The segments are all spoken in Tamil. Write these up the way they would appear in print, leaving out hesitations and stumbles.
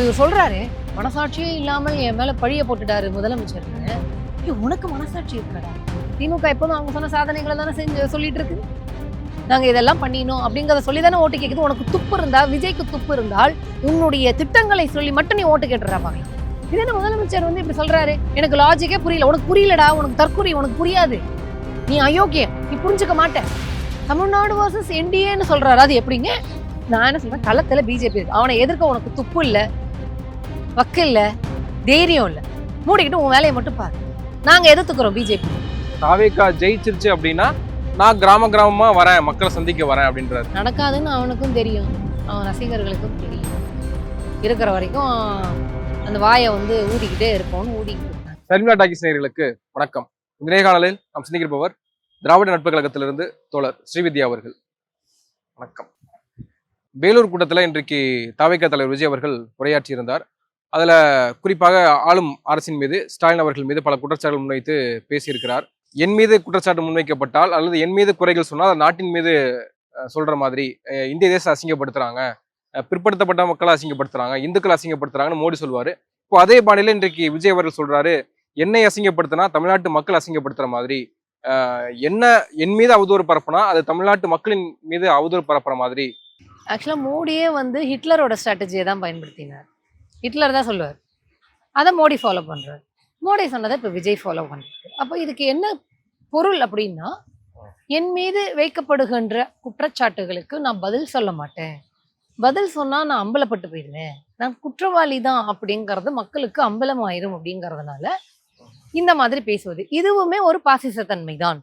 இவர் சொல்றாரு, மனசாட்சியே இல்லாமல் என் மேல பழிய போட்டுட்டாரு முதலமைச்சர்னு. உனக்கு மனசாட்சி இருக்கடா? திமுக எப்போதும் அவங்க சொன்ன சாதனைகளை தானே செஞ்சு சொல்லிட்டு இருக்கு. நாங்க இதெல்லாம் பண்ணினோம் அப்படிங்கிறத சொல்லி தானே ஓட்டு கேட்குது. உனக்கு துப்பு இருந்தா, விஜய்க்கு துப்பு இருந்தால் உன்னுடைய திட்டங்களை சொல்லி மட்டும் நீ ஓட்டு கேட்டுறா பார்க்கலாம். இது என்ன முதலமைச்சர் வந்து இப்படி சொல்றாரு? எனக்கு லாஜிக்கே புரியல. உனக்கு புரியலடா, உனக்கு தற்கொலை, உனக்கு புரியாது, நீ அயோக்கியம், நீ புரிஞ்சுக்க மாட்டேன். தமிழ்நாடு வர்சஸ் என்டிஏன்னு சொல்றாரு. அது எப்படிங்க? நான் என்ன சொல்றேன், களத்துல பிஜேபி இருக்கு. அவனை எதிர்க்க உனக்கு துப்பு இல்ல, வக்கு இல்ல, தைரியம் இல்ல. மூடிக்கிட்டு உன் வேலையை மட்டும் பாரு. நாங்க எதிர்த்துக்கிறோம் பிஜேபி. தாவேகா ஜெயிச்சிருச்சு அப்படின்னா நான் கிராமமா வரேன், மக்களை சந்திக்க வரேன் அப்படின்றாரு. நடக்காதுன்னு அவனுக்கும் தெரியும், அவன் ரசிகர்களுக்கும் தெரியும். இருக்கிற வரைக்கும் அந்த வாயை வந்து ஊதிக்கிட்டே இருப்போம்னு ஊதிக்கிட்டு இருக்காங்க. ஷர்மிளா டாக்கிஸ் நேயர்களுக்கு வணக்கம். இந்த நேர்காணலில் நாம் சந்திக்கிறப்பவர் திராவிட நட்பு கழகத்திலிருந்து தோழர் ஸ்ரீவித்யா அவர்கள். வணக்கம். வேலூர் கூட்டத்தில் இன்றைக்கு தாவேகா தலைவர் விஜய் அவர்கள் உரையாற்றியிருந்தார். அதில் குறிப்பாக ஆளும் அரசின் மீது, ஸ்டாலின் அவர்கள் மீது பல குற்றச்சாட்டுகள் முன்வைத்து பேசியிருக்கிறார். என் மீது குற்றச்சாட்டு முன்வைக்கப்பட்டால் அல்லது என் மீது குறைகள் சொன்னால் அது நாட்டின் மீது சொல்ற மாதிரி இந்திய தேசம் அசிங்கப்படுத்துறாங்க, பிற்படுத்தப்பட்ட மக்களை அசிங்கப்படுத்துறாங்க, இந்துக்களை அசிங்கப்படுத்துறாங்கன்னு மோடி சொல்வாரு. இப்போ அதே பாணியில இன்றைக்கு விஜய் அவர்கள் சொல்றாரு, என்னை அசிங்கப்படுத்தினா தமிழ்நாட்டு மக்கள் அசிங்கப்படுத்துற மாதிரி, என்ன என் மீது அவதூறு பரப்புனா அது தமிழ்நாட்டு மக்களின் மீது அவதூறு பரப்புற மாதிரி. ஆக்சுவலா மோடியே வந்து ஹிட்லரோட ஸ்ட்ராட்டஜியை தான் பயன்படுத்தினார். ஹிட்லர் தான் சொல்லுவார், அதை மோடி ஃபாலோ பண்றாரு. மோடி சொன்னதை இப்போ விஜய் ஃபாலோ பண்றாரு. அப்போ இதுக்கு என்ன பொருள் அப்படின்னா, என் மீது வைக்கப்படுகின்ற குற்றச்சாட்டுகளுக்கு நான் பதில் சொல்ல மாட்டேன், பதில் சொன்னா நான் அம்பலப்பட்டு போயிடுவேன், நான் குற்றவாளி தான் அப்படிங்கிறது மக்களுக்கு அம்பலம் ஆயிரும் அப்படிங்கிறதுனால இந்த மாதிரி பேசுவது. இதுவுமே ஒரு பாசிசத்தன்மை தான்.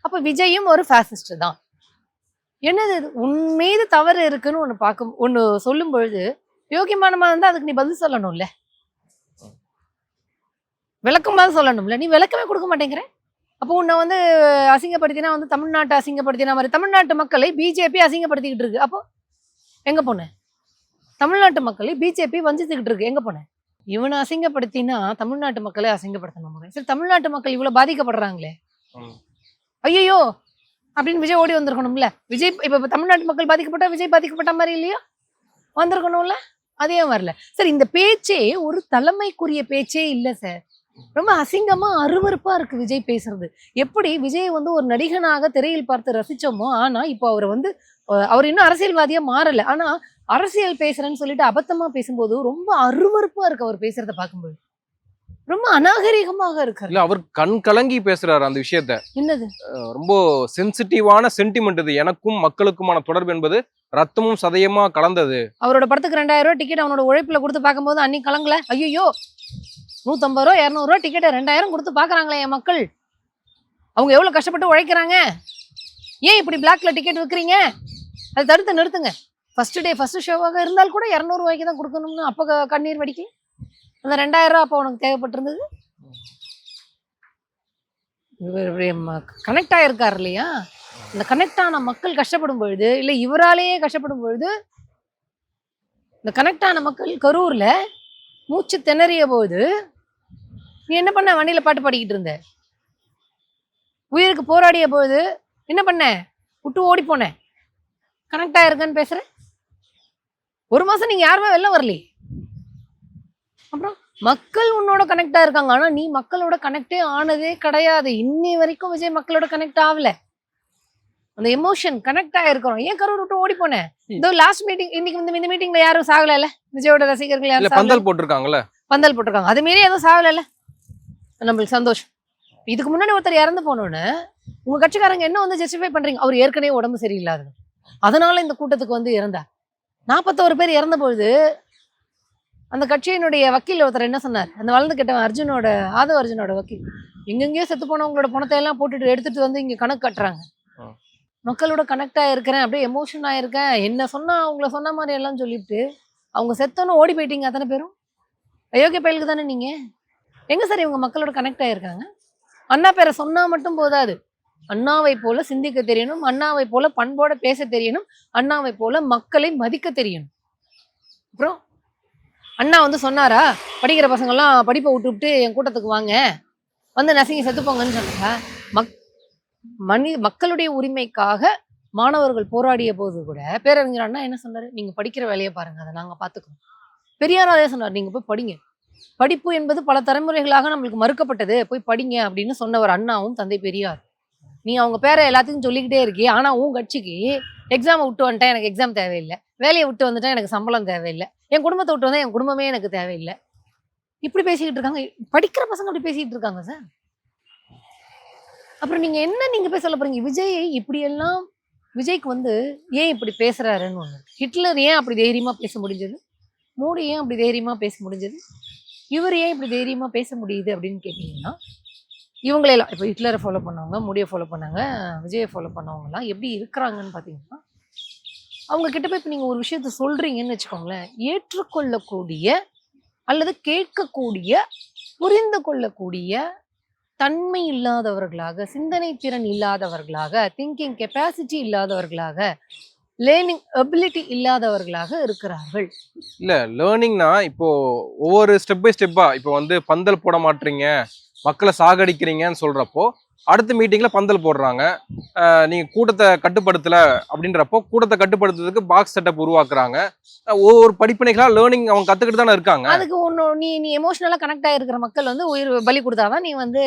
அப்ப விஜயும் ஒரு பாசிஸ்ட் தான். என்னது உன் மீது தவறு இருக்குன்னு ஒண்ணு சொல்லும் பொழுது யோகியமானமா இருந்தா அதுக்கு நீ பதில் சொல்லணும்ல, விளக்கமாவது சொல்லணும்ல. நீ விளக்கமே கொடுக்க மாட்டேங்கிற. அப்போ உன்னை வந்து அசிங்கப்படுத்தினா வந்து தமிழ்நாட்டை அசிங்கப்படுத்தினா மாதிரி தமிழ்நாட்டு மக்களை பிஜேபி அசிங்கப்படுத்திக்கிட்டு இருக்கு. அப்போ எங்க போன? தமிழ்நாட்டு மக்களை பிஜேபி வஞ்சித்துக்கிட்டு இருக்கு, எங்க போன? இவனை அசிங்கப்படுத்தினா தமிழ்நாட்டு மக்களை அசிங்கப்படுத்தணும். சரி, தமிழ்நாட்டு மக்கள் இவ்வளவு பாதிக்கப்படுறாங்களே, ஐயோ அப்படின்னு விஜய் ஓடி வந்திருக்கணும்ல. விஜய் இப்ப தமிழ்நாட்டு மக்கள் பாதிக்கப்பட்டா விஜய் பாதிக்கப்பட்ட மாதிரி இல்லையா? வந்திருக்கணும்ல. அதே வரல. சரி, இந்த பேச்சே ஒரு தலைமைக்குரிய பேச்சே இல்ல சார். ரொம்ப அசிங்கமா அருவருப்பா இருக்கு விஜய் பேசுறது. எப்படி விஜய் வந்து ஒரு நடிகனாக திரையில் பார்த்து ரசிச்சோமோ, ஆனா இப்போ அவர் இன்னும் அரசியல்வாதியா மாறல, ஆனா அரசியல் பேசுறேன்னு சொல்லிட்டு அபத்தமா பேசும்போது ரொம்ப அருவருப்பா இருக்கு. அவர் பேசுறத பார்க்கும்போது ரொம்ப அநாகரிகமாக இருக்காரு. இல்ல, அவர் கண் கலங்கி பேசுறாரு அந்த விஷயத்த. என்னது ரொம்ப சென்சிட்டிவான சென்டிமெண்ட் இது. எனக்கும் மக்களுக்குமான தொடர்பு என்பது ரத்தமும் சதயமா கலந்தது. அவரோட படத்துக்கு 2000 ரூபாய் டிக்கெட் அவனோட உழைப்புல கொடுத்து பார்க்கும்போது அன்னைக்கு கலங்கல. ஐயோ 150 ரூபா 200 ரூபா டிக்கெட்டை 2000 கொடுத்து பாக்குறாங்களே என் மக்கள், அவங்க எவ்வளவு கஷ்டப்பட்டு உழைக்கிறாங்க, ஏன் இப்படி பிளாக்ல டிக்கெட் விற்கிறீங்க? அதை தடுத்து நிறுத்துங்க. ஃபர்ஸ்ட் ஷோவாக இருந்தால் கூட 200 ரூபாய்க்கு தான் கொடுக்கணும்னு அப்போ கண்ணீர் வடிக்கல. அந்த 2000 ரூபா அப்போ உனக்கு தேவைப்பட்டிருந்தது. கனெக்ட் ஆயிருக்காரு இல்லையா? இந்த கனெக்ட் ஆன மக்கள் கஷ்டப்படும் பொழுது, இல்லை இவராலேயே கஷ்டப்படும் பொழுது, இந்த கனெக்ட் ஆன மக்கள் கரூர்ல மூச்சு திணறிய போது நீ என்ன பண்ண? வண்டியில பாட்டு பாடிக்கிட்டு இருந்த. உயிருக்கு போராடிய போது என்ன பண்ண? விட்டு ஓடி போன. கனெக்ட் ஆயிருக்கன்னு பேசுற. ஒரு மாசம் நீங்க யாருமே வெளில வரலையே. அப்புறம் மக்கள் உன்னோட கனெக்ட் ஆயிருக்காங்க, ஆனா நீ மக்களோட கனெக்டே ஆனதே கிடையாது. இன்னி வரைக்கும் விஜய் மக்களோட கனெக்ட் ஆகல. அந்த எமோஷன் கனெக்ட் ஆயிருக்கிறோம். ஏன் கரூர் விட்டு ஓடி போனேன்? இதோ லாஸ்ட் மீட்டிங், இன்னைக்கு இந்த மீட்டிங்ல யாரும் சாகல. விஜயோட ரசிகர்கள் யாரும் பந்தல் போட்டிருக்காங்கல்ல, பந்தல் போட்டிருக்காங்க. அது மீறி எதுவும் சாகல, நம்மளுக்கு சந்தோஷம். இதுக்கு முன்னாடி ஒருத்தர் இறந்து போனோன்னு உங்க கட்சிக்காரங்க என்ன வந்து ஜஸ்டிஃபை பண்றீங்க? அவர் ஏற்கனவே உடம்பு சரியில்லாத, அதனால இந்த கூட்டத்துக்கு வந்து இறந்தார். 41 பேர் இறந்த பொழுது அந்த கட்சியினுடைய வக்கீல் ஒருத்தர் என்ன சொன்னார்? அந்த வளர்ந்து கெட்டவன் ஆதவ அர்ஜுனோட வக்கீல், எங்கெங்கேயோ செத்து போனவங்களோட பணத்தை எல்லாம் போட்டுட்டு எடுத்துட்டு வந்து இங்க கணக்கு கட்டுறாங்க. மக்களோட கனெக்ட் ஆயிருக்கிறேன், அப்படியே எமோஷன் ஆயிருக்கேன், என்ன சொன்னா அவங்கள சொன்ன மாதிரி எல்லாம் சொல்லிட்டு அவங்க செத்தோன்னு ஓடி போயிட்டீங்க. அத்தனை பேரும் அயோக்கிய பயலுக்கு தானே நீங்க. எங்க சார் இவங்க மக்களோட கனெக்ட் ஆயிருக்காங்க? அண்ணா பேரை சொன்னா மட்டும் போதாது, அண்ணாவை போல சிந்திக்க தெரியணும், அண்ணாவை போல பண்போட பேச தெரியணும், அண்ணாவை போல மக்களை மதிக்க தெரியணும். அப்புறம் அண்ணா வந்து சொன்னாரா, படிக்கிற பசங்கள்லாம் படிப்பை விட்டு என் கூட்டத்துக்கு வாங்க, வந்து நசுங்கி செத்துப்போங்கன்னு சொன்னாங்க. மக்களுடைய உரிமைக்காக மாணவர்கள் போராடிய போது கூட பேரறிஞர் அண்ணா என்ன சொன்னாரு? நீங்க படிக்கிற வேலையை பாருங்க, அதை நாங்க பாத்துக்கிறோம். பெரியார் அதே சொன்னார், நீங்க போய் படிங்க. படிப்பு என்பது பல தலைமுறைகளாக நம்மளுக்கு மறுக்கப்பட்டது, போய் படிங்க அப்படின்னு சொன்னவர் அண்ணாவும் தந்தை பெரியார். நீ அவங்க பேரை எல்லாத்துக்கும் சொல்லிக்கிட்டே இருக்கே, ஆனா உன் கட்சிக்கு எக்ஸாமை விட்டு வந்துட்டேன், எனக்கு எக்ஸாம் தேவையில்லை. வேலையை விட்டு வந்துட்டேன், எனக்கு சம்பளம் தேவையில்லை. என் குடும்பத்தை விட்டு வந்தா என் குடும்பமே எனக்கு தேவையில்லை. இப்படி பேசிக்கிட்டு இருக்காங்க. படிக்கிற பசங்க அப்படி பேசிக்கிட்டு இருக்காங்க சார். அப்புறம் நீங்க போய் சொல்ல போறீங்க விஜய் இப்படியெல்லாம். விஜய்க்கு வந்து ஏன் இப்படி பேசுறாருன்னு ஒண்ணு. ஹிட்லர் ஏன் அப்படி தைரியமா பேச முடிஞ்சது? மோடி ஏன் அப்படி தைரியமா பேச முடிஞ்சது? இவர் ஏன் இப்படி தைரியமா பேச முடியுது அப்படின்னு கேட்டீங்கன்னா, இவங்களெல்லாம் இப்போ ஹிட்லரை ஃபாலோ பண்ணவங்க, மோடியை ஃபாலோ பண்ணாங்க, விஜயை ஃபாலோ பண்ணவங்கலாம் எப்படி இருக்கிறாங்கன்னு பார்த்தீங்கன்னா, அவங்க கிட்ட போய் இப்போ நீங்கள் ஒரு விஷயத்த சொல்றீங்கன்னு வச்சுக்கோங்களேன், ஏற்றுக்கொள்ளக்கூடிய அல்லது கேட்கக்கூடிய, புரிந்து கொள்ளக்கூடிய தன்மை இல்லாதவர்களாக, சிந்தனை திறன் இல்லாதவர்களாக, திங்கிங் கெப்பாசிட்டி இல்லாதவர்களாக, லேர்னிங் எபிலிட்டி இல்லாதவர்களாக இருக்கிறார்கள். இல்ல லேர்னிங்னா இப்போ ஒவ்வொரு ஸ்டெப் பை ஸ்டெப்பா இப்போ வந்து பந்தல் போட மாட்டீங்க, மக்களை சாகடிக்கிறீங்கன்னு சொல்றப்போ அடுத்த மீட்டிங்ல பந்தல் போடுறாங்க. நீங்க கூட்டத்தை கட்டுப்படுத்தல அப்படின்றப்போ கூட்டத்தை கட்டுப்படுத்துறதுக்கு பாக்ஸ் செட்டப் உருவாக்குறாங்க. ஒவ்வொரு படிப்பினைகளா லேர்னிங் அவங்க கத்துக்கிட்டு தானே இருக்காங்க. அதுக்கு ஒன்று நீ எமோஷனலா கனெக்ட் ஆகிருக்கிற மக்கள் வந்து உயிர் பலி கொடுத்தாதான் நீ வந்து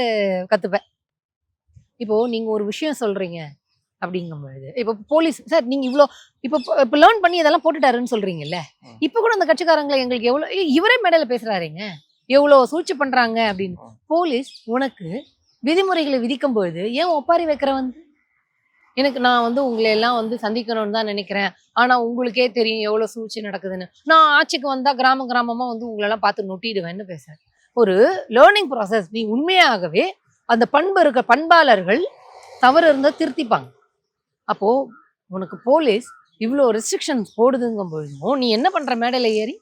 கத்துப்ப. இப்போ நீங்க ஒரு விஷயம் சொல்றீங்க அப்படிங்கும்பொழுது, இப்போ போலீஸ் சார் நீங்க இவ்வளோ இப்போ லேர்ன் பண்ணி இதெல்லாம் போட்டுட்டாருன்னு சொல்றீங்கல்ல, இப்போ கூட அந்த கட்சிக்காரங்களை எங்களுக்கு எவ்வளோ இவரே மேடையில் பேசுறாருங்க, எவ்வளோ சூழ்ச்சி பண்றாங்க அப்படின்னு. போலீஸ் உனக்கு விதிமுறைகளை விதிக்கும் பொழுது ஏன் ஒப்பாரி வைக்கிற வந்து நான் வந்து உங்களை எல்லாம் வந்து சந்திக்கணும்னு தான் நினைக்கிறேன், ஆனா உங்களுக்கே தெரியும் எவ்வளவு சூழ்ச்சி நடக்குதுன்னு. நான் ஆட்சிக்கு வந்தா கிராமமா வந்து உங்களெல்லாம் பார்த்து நொட்டிடுவேன்னு பேசுறேன். ஒரு லேர்னிங் ப்ராசஸ். நீ உண்மையாகவே அந்த பண்பாளர்கள் தவறு இருந்தா திருத்திப்பாங்க. அப்போ உனக்கு போலீஸ் இவ்வளோ ரெஸ்ட்ரிக்ஷன்ஸ் போடுதுங்கும் பொழுதும் நீ என்ன பண்ற மேடையில ஏறி,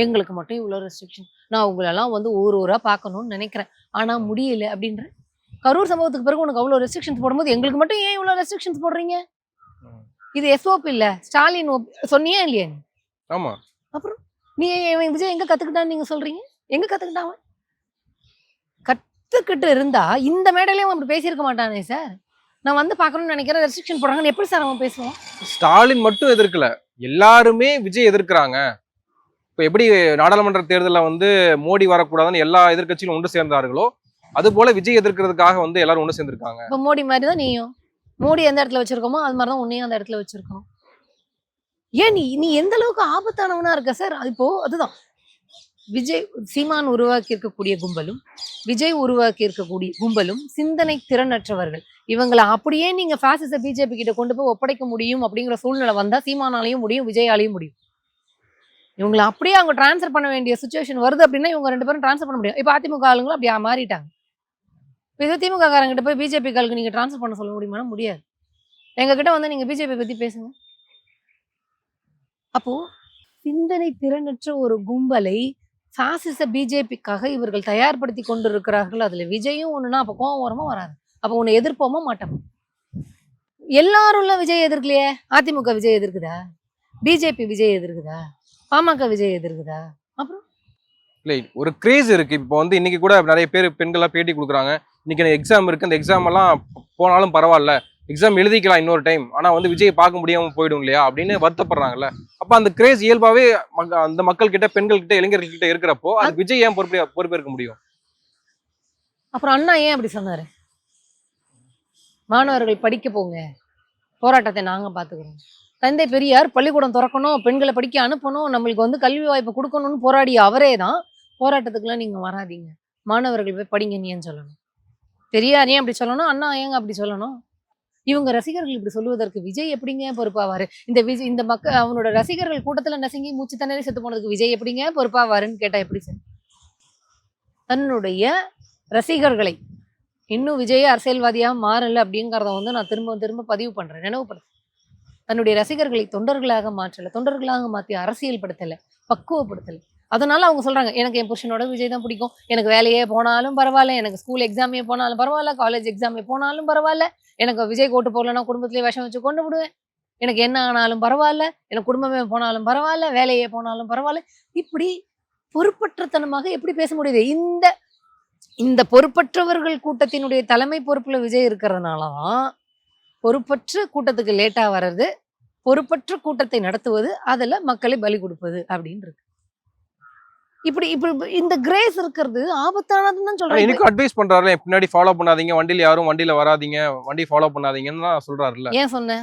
எங்களுக்கு மட்டும் இவ்வளோ ரெஸ்ட்ரிக்ஷன், நான் உங்களெல்லாம் வந்து ஊரா பார்க்கணும்னு நினைக்கிறேன் ஆனா முடியல அப்படின்ற. கரூர் சம்பவத்துக்கு பிறகு உனக்கு அவ்வளோ ரெஸ்ட்ரிக்ஷன்ஸ் போடும்போது எங்களுக்கு மட்டும் ஏன் இவ்வளோ ரெஸ்ட்ரிக்ஷன்ஸ் போடுறீங்க? இது எஸ்ஓபி இல்ல, ஸ்டாலின் சொன்னியா இல்லையா? ஆமா. அப்புறம் நீ விஜய் எங்க கத்துக்கிட்டான்னு நீங்க சொல்றீங்க? எங்க கத்துக்கிட்டான்? கத்துக்கிட்டு இருந்தா இந்த மேடையிலயும் அப்படி பேசியிருக்க மாட்டானே சார். நான் வந்து பார்க்கணும்னு நினைக்கிறேன், ரெஸ்ட்ரிக்ஷன் போடுறாங்கன்னு எப்படி சார் அவன் பேசுவான்? ஸ்டாலின் மட்டும் எதிர்க்கல, எல்லாருமே விஜய் எதிர்க்கிறாங்க. இப்போ எப்படி நாடாளுமன்ற தேர்தலில் வந்து மோடி வரக்கூடாதுன்னு எல்லா எதிர்க்கட்சிகளும் ஒன்று சேர்ந்தார்களோ, அது போல விஜய் எதிர்க்கிறதுக்காக வந்து எல்லாரும் ஒன்று சேர்ந்திருக்காங்க. இப்போ மோடி மாதிரி தான் நீயும், மோடி எந்த இடத்துல வச்சிருக்கோமோ அது மாதிரி தான் உன்னையும் அந்த இடத்துல வச்சிருக்கோம். ஏன் நீ எந்த அளவுக்கு ஆபத்தானவனா இருக்க சார்? இப்போ அதுதான் விஜய் சீமான் உருவாக்கி இருக்கக்கூடிய கும்பலும், விஜய் உருவாக்கி இருக்கக்கூடிய கும்பலும் சிந்தனை திறனற்றவர்கள். இவங்களை அப்படியே நீங்க பாசிச பிஜேபி கிட்ட கொண்டு போய் ஒப்படைக்க முடியும் அப்படிங்கிற சூழ்நிலை வந்தா சீமானாலையும் முடியும், விஜயாலையும் முடியும். இவங்களை அப்படியே அவங்க டிரான்ஸ்ஃபர் பண்ண வேண்டிய சுச்சுவேஷன் வருது அப்படின்னா இவங்க ரெண்டு பேரும் டிரான்ஸ்ஃபர் பண்ண முடியும். இப்போ அதிமுக ஆளுங்களும் அப்படியே மாறிட்டாங்க. இப்போ திமுக காரங்கிட்ட போய் பிஜேபி காலுக்கு நீங்க டிரான்ஸ்ஃபர் பண்ண சொல்ல முடியுமா? முடியாது. எங்க கிட்ட வந்து நீங்க பிஜேபி பத்தி பேசுங்க. அப்போ சிந்தனை திறனற்ற ஒரு கும்பலை பாசிச பிஜேபிக்காக இவர்கள் தயார்படுத்தி கொண்டிருக்கிறார்கள். அதுல விஜயும் ஒண்ணுன்னா அப்ப கோவம் வரமா வராது? அப்ப உன்னை எதிர்ப்போமா மாட்டோம்? எல்லாரும் விஜய் எதிர்க்கலையே. அதிமுக விஜய் எதிர்க்குதா? பிஜேபி விஜய் எதிர்க்குதா? பாமக விஜய் எதிர்க்குதா? அப்புறம் இல்லை, ஒரு கிரேஸ் இருக்கு. இப்போ வந்து இன்னைக்கு கூட நிறைய பேர் பெண்கள்லாம் பேட்டி கொடுக்குறாங்க, இன்னைக்கு எக்ஸாம் இருக்கு, அந்த எக்ஸாம் எல்லாம் போனாலும் பரவாயில்ல, எக்ஸாம் எழுதிக்கலாம் இன்னொரு டைம், ஆனா வந்து விஜய் பார்க்க முடியாம போயிடும் இல்லையா அப்படின்னு வருத்தப்படுறாங்கல்ல. அப்ப அந்த கிரேஸ் இயல்பாவே அந்த மக்கள் கிட்ட, பெண்கள் கிட்ட, இளைஞர்கள் கிட்ட இருக்கிறப்போ அது விஜய் ஏன் பொறுப்பேற்க முடியும்? அப்புறம் அண்ணா ஏன் அப்படி சொன்னாரு? மாணவர்கள் படிக்க போங்க, போராட்டத்தை நாங்க பாத்துக்கிறோம். தந்தை பெரியார் பள்ளிக்கூடம் திறக்கணும், பெண்களை படிக்க அனுப்பணும், நம்மளுக்கு வந்து கல்வி வாய்ப்பு கொடுக்கணும்னு போராடிய அவரே தான் போராட்டத்துக்குலாம் நீங்க வராதீங்க, மாணவர்கள் போய் படிங்கன்னு ஏன் சொல்லணும்? பெரியார் ஏன் அப்படி சொல்லணும்? அண்ணா ஏங்க அப்படி சொல்லணும்? இவங்க ரசிகர்கள் இப்படி சொல்லுவதற்கு விஜய் எப்படிங்க பொறுப்பாவாரு? இந்த மக்கள் அவனோட ரசிகர்கள் கூட்டத்துல நசுங்கி மூச்சு தண்ணீரை செத்து போனதுக்கு விஜய் எப்படிங்க பொறுப்பாவாருன்னு கேட்டா எப்படி சார்? தன்னுடைய ரசிகர்களை இன்னும் விஜய் அரசியல்வாதியா மாறல அப்படிங்கிறத வந்து நான் திரும்ப திரும்ப பதிவு பண்றேன், நினைவுபடுத்த. தன்னுடைய ரசிகர்களை தொண்டர்களாக மாற்றல, தொண்டர்களாக மாற்றி அரசியல் படுத்தல, பக்குவப்படுத்தல. அதனால அவங்க சொல்றாங்க, எனக்கு என் புருஷனோட விஜய் தான் பிடிக்கும், எனக்கு வேலையே போனாலும் பரவாயில்ல, எனக்கு ஸ்கூல் எக்ஸாமே போனாலும் பரவாயில்ல, காலேஜ் எக்ஸாமே போனாலும் பரவாயில்ல, எனக்கு விஜய் கோட்டு போடலன்னா குடும்பத்திலேயே விஷம் வச்சு கொண்டு விடுவேன், எனக்கு என்ன ஆனாலும் பரவாயில்ல, எனக்கு குடும்பமே போனாலும் பரவாயில்ல, வேலையே போனாலும் பரவாயில்ல. இப்படி பொறுப்பற்றத்தனமாக எப்படி பேச முடியுது? இந்த பொறுப்பற்றவர்கள் கூட்டத்தினுடைய தலைமை பொறுப்புல விஜய் இருக்கிறதுனாலதான் பொறுப்பற்ற கூட்டத்துக்கு லேட்டா வர்றது, பொறுப்பற்ற கூட்டத்தை நடத்துவது, அதுல மக்களை பலி கொடுப்பது அப்படின்னு இருக்கு. இப்படி இப்படி இந்த கிரேஸ் இருக்கிறது ஆபத்தானதுன்னு தான் ஆனா சொல்றேன். எனக்கு அட்வைஸ் பண்றாருல, பின்னாடி ஃபாலோ பண்ணாதீங்க, வண்டியில யாரும் வண்டியில வராதீங்க, வண்டி ஃபாலோ பண்ணாதீங்கன்னு தான் சொல்றாருல்ல. ஏன் சொன்ன?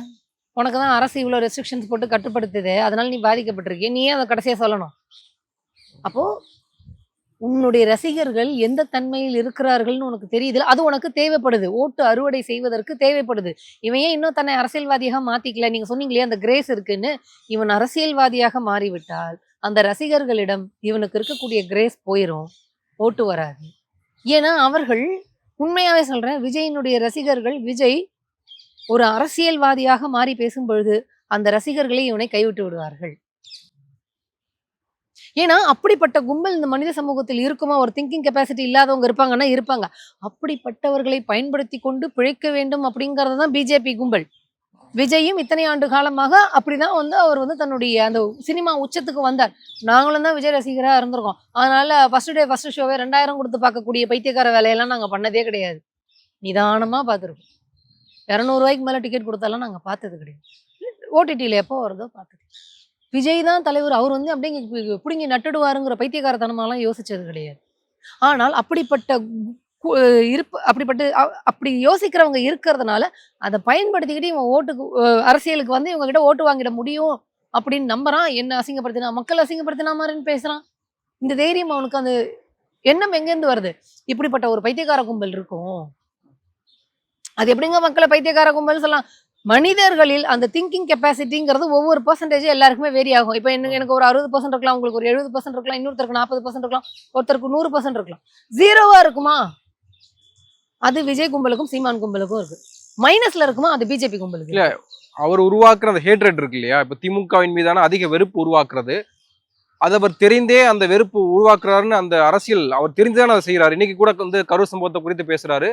உனக்கு தான் அரசு இவ்வளோ ரெஸ்ட்ரிக்ஷன்ஸ் போட்டு கட்டுப்படுத்துது, அதனால நீ பாதிக்கப்பட்டிருக்கிய. நீ ஏன் அதை கடைசியா சொல்லணும்? அப்போ உன்னுடைய ரசிகர்கள் எந்த தன்மையில் இருக்கிறார்கள்னு உனக்கு தெரியுதுல, அது உனக்கு தேவைப்படுது. ஓட்டு அறுவடை செய்வதற்கு தேவைப்படுது. இவன் ஏன் இன்னும் தன்னை அரசியல்வாதியாக மாத்திக்கல? நீங்க சொன்னீங்க இல்லையா அந்த கிரேஸ் இருக்குன்னு. இவன் அரசியல்வாதியாக மாறிவிட்டால் அந்த ரசிகர்களிடம் இவனுக்கு இருக்கக்கூடிய கிரேஸ் போயிரும், ஓட்டு வராது. ஏன்னா அவர்கள், உண்மையாவே சொல்றேன், விஜயினுடைய ரசிகர்கள் விஜய் ஒரு அரசியல்வாதியாக மாறி பேசும் பொழுது அந்த ரசிகர்களே இவனை கைவிட்டு விடுவார்கள். ஏன்னா அப்படிப்பட்ட கும்பல் இந்த மனித சமூகத்தில் இருக்குமா? ஒரு திங்கிங் கெப்பாசிட்டி இல்லாதவங்க இருப்பாங்கன்னா இருப்பாங்க. அப்படிப்பட்டவர்களை பயன்படுத்தி கொண்டு பிழைக்க வேண்டும் அப்படிங்கிறது தான் பிஜேபி கும்பல். விஜயும் இத்தனை ஆண்டு காலமாக அப்படிதான் வந்து அவர் வந்து தன்னுடைய அந்த சினிமா உச்சத்துக்கு வந்தார். நாங்களும் தான் விஜய் ரசிகரா இருந்திருக்கோம். அதனால ஃபர்ஸ்ட் டே ஃபர்ஸ்ட் ஷோவே 2000 கொடுத்து பார்க்கக்கூடிய பைத்தியக்கார வேலையெல்லாம் நாங்க பண்ணதே கிடையாது. நிதானமா பார்த்துருக்கோம். 200 ரூபாய்க்கு மேல டிக்கெட் கொடுத்தாலும் நாங்க பார்த்தது கிடையாது. ஓடிடியில் எப்போ வருதோ பார்த்துட்டு. விஜய் தான் தலைவர், அவர் வந்து அப்படியே பிடுங்கி நட்டுடுவாருங்கிற பைத்தியக்காரத்தனமாலாம் யோசிச்சது கிடையாது. ஆனால் அப்படிப்பட்ட இருப்பு அப்படிப்பட்ட அப்படி யோசிக்கிறவங்க இருக்கிறதுனால அதை பயன்படுத்திக்கிட்டு இவன் ஓட்டுக்கு அரசியலுக்கு வந்து இவங்க கிட்ட ஓட்டு வாங்கிட முடியும் அப்படின்னு நம்புறான். என்ன அசிங்கப்படுத்தினா, மக்கள் அசிங்கப்படுத்தினா மாதிரின்னு பேசுறான். இந்த தைரியம் அவனுக்கு, அந்த எண்ணம் எங்கேருந்து வருது? இப்படிப்பட்ட ஒரு பைத்தியக்கார கும்பல் இருக்கும். அது எப்படிங்க மக்களை பைத்தியக்கார கும்பல் சொல்லலாம்? மனிதர்களில் அந்த திங்கிங் கெப்பாசிட்டிங்கிறது ஒவ்வொரு பர்சன்டேஜ் எல்லாருக்குமே வேரி ஆகும். இப்போ எனக்கு ஒரு 60% இருக்கலாம், உங்களுக்கு ஒரு 70% இருக்கலாம், இன்னொருத்தருக்கு 40% இருக்கலாம், ஒருத்தருக்கு 100% இருக்கலாம். ஜீரோவா இருக்குமா? அது விஜய் கும்பலுக்கும் சீமான் கும்பலுக்கும் இருக்கு. மைனஸ்ல இருக்குமா? அது பிஜேபி கும்பலுக்கு. இல்ல, அவர் உருவாக்குற அந்த ஹேட்ரட் இருக்கு இல்லையா, இப்ப திமுகவின் மீதான அதிக வெறுப்பு உருவாக்குறது, அது அவர் தெரிந்தே அந்த வெறுப்பு உருவாக்குறாருன்னு அந்த அரசியல் அவர் தெரிஞ்சுதானே அதை செய்யறாரு. இன்னைக்கு கூட வந்து கரூர் சம்பவத்தை குறித்து பேசுறாரு.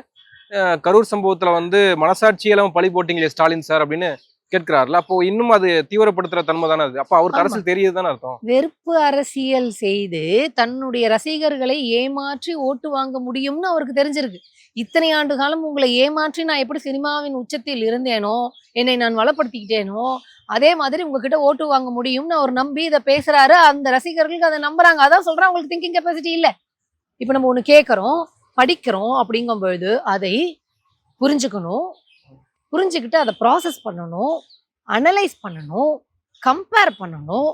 கரூர் சம்பவத்துல வந்து மனசாட்சியெல்லாம் பழி போட்டீங்களே ஸ்டாலின் சார் அப்படின்னு கேட்கிறாருல. அப்போ இன்னும் அது தீவிரப்படுத்துற தன்மை தானே அது. அப்ப அவருக்கு அரசியல் தெரியுது தானே அர்த்தம். வெறுப்பு அரசியல் செய்து தன்னுடைய ரசிகர்களை ஏமாற்றி ஓட்டு வாங்க முடியும்னு அவருக்கு தெரிஞ்சிருக்கு. இத்தனை ஆண்டு காலம் உங்களை ஏமாற்றி நான் எப்படி சினிமாவின் உச்சத்தில் இருந்தேனோ, என்னை நான் வளப்படுத்திக்கிட்டேனோ, அதே மாதிரி உங்ககிட்ட ஓட்டு வாங்க முடியும்னு அவர் நம்பி இதை பேசுறாரு. அந்த ரசிகர்களுக்கு அதை நம்புறாங்க. அதான் சொல்றேன், அவங்களுக்கு திங்கிங் கெப்பாசிட்டி இல்லை. இப்ப நம்ம ஒண்ணு கேட்கிறோம், படிக்கிறோம் அப்படிங்கும் பொழுது அதை புரிஞ்சுக்கணும், புரிஞ்சுக்கிட்டு அதை ப்ராசஸ் பண்ணணும், அனலைஸ் பண்ணணும், கம்பேர் பண்ணணும்.